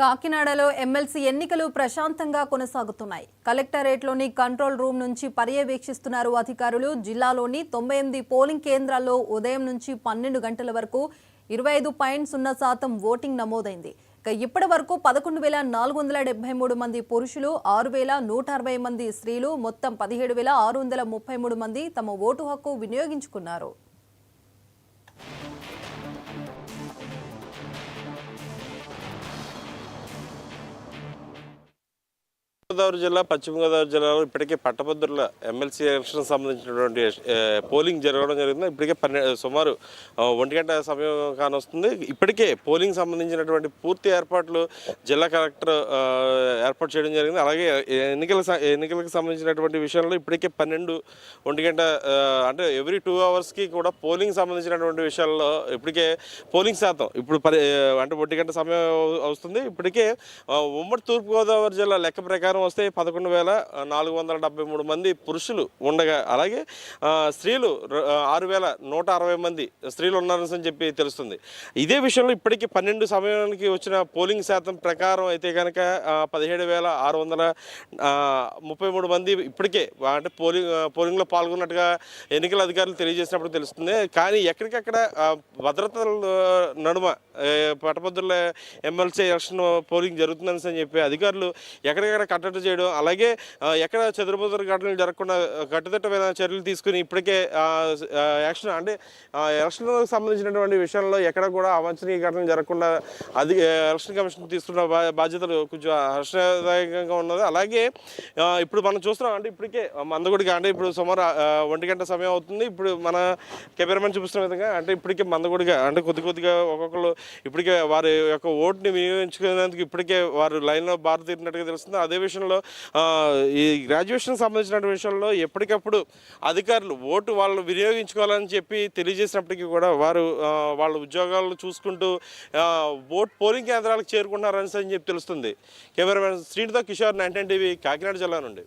కాకినాడలో ఎమ్మెల్సీ ఎన్నికలు ప్రశాంతంగా కొనసాగుతున్నాయి. కలెక్టరేట్లోని కంట్రోల్ రూమ్ నుంచి పర్యవేక్షిస్తున్నారు అధికారులు. జిల్లాలోని 98 పోలింగ్ కేంద్రాల్లో ఉదయం నుంచి 12 గంటల వరకు 25.0% ఓటింగ్ నమోదైంది. ఇప్పటి వరకు 11,473 మంది పురుషులు, 6,160 మంది స్త్రీలు, మొత్తం 17,633 మంది తమ ఓటు హక్కు వినియోగించుకున్నారు. గోదావరి జిల్లా, పశ్చిమ గోదావరి జిల్లాలో ఇప్పటికే పట్టభద్రుల ఎమ్మెల్సీ ఎలక్షన్ సంబంధించినటువంటి పోలింగ్ జరగడం జరిగింది. ఇప్పటికే సుమారు 1 గంట సమయం కానొస్తుంది. ఇప్పటికే పోలింగ్ సంబంధించినటువంటి పూర్తి ఏర్పాట్లు జిల్లా కలెక్టర్ ఏర్పాటు చేయడం జరిగింది. అలాగే ఎన్నికలకు సంబంధించినటువంటి విషయంలో ఇప్పటికే 1 గంట అంటే ఎవ్రీ 2 అవర్స్కి కూడా పోలింగ్ సంబంధించినటువంటి విషయాల్లో ఇప్పటికే పోలింగ్ శాతం ఇప్పుడు అంటే 1 గంట సమయం వస్తుంది. ఇప్పటికే ఉమ్మడి తూర్పుగోదావరి జిల్లా లెక్క ప్రకారం వస్తే 11,473 మంది పురుషులు ఉండగా, అలాగే స్త్రీలు 6,160 మంది స్త్రీలు ఉన్నారని చెప్పి తెలుస్తుంది. ఇదే విషయంలో ఇప్పటికీ 12 సమయానికి వచ్చిన పోలింగ్ శాతం ప్రకారం అయితే కనుక 17,633 మంది ఇప్పటికే అంటే పోలింగ్లో పాల్గొన్నట్టుగా ఎన్నికల అధికారులు తెలియజేసినప్పుడు తెలుస్తుంది. కానీ ఎక్కడికక్కడ భద్రతల నడుమ పట్టభద్రుల ఎమ్మెల్సీ ఎలక్షన్ పోలింగ్ జరుగుతుందని చెప్పి అధికారులు ఎక్కడికక్కడ కట్టడి చేయడం, అలాగే ఎక్కడ చెదురుబదురు ఘటనలు జరగకుండా కట్టుదిట్టమైన చర్యలు తీసుకుని ఇప్పటికే యాక్షన్ అంటే ఎలక్షన్లకు సంబంధించినటువంటి విషయంలో ఎక్కడ కూడా అవాంఛనీయ ఘటనలు జరగకుండా ఎలక్షన్ కమిషన్ తీసుకున్న బాధ్యతలు కొంచెం హర్షదాయకంగా ఉన్నది. అలాగే ఇప్పుడు మనం చూస్తున్నాం అంటే ఇప్పటికే మందగుడిగా అంటే ఇప్పుడు సుమారు 1 గంట సమయం అవుతుంది. ఇప్పుడు మన కెమెరామెన్ చూపిస్తున్న విధంగా అంటే ఇప్పటికే మందగుడిగా అంటే కొద్దిగా ఒక్కొక్కరు ఇప్పటికే వారి యొక్క ఓటుని వినియోగించుకునేందుకు ఇప్పటికే వారు లైన్లో బారు తీరినట్టుగా తెలుస్తుంది. అదే విషయంలో ఈ గ్రాడ్యుయేషన్ సంబంధించిన విషయంలో ఎప్పటికప్పుడు అధికారులు ఓటు వాళ్ళు వినియోగించుకోవాలని చెప్పి తెలియజేసినప్పటికీ కూడా వారు వాళ్ళ ఉద్యోగాలు చూసుకుంటూ పోలింగ్ కేంద్రాలకు చేరుకుంటున్నారని చెప్పి తెలుస్తుంది. కెమెరామెన్ శ్రీనితో కిషోర్, 9 టీవీ, కాకినాడ జిల్లా నుండి.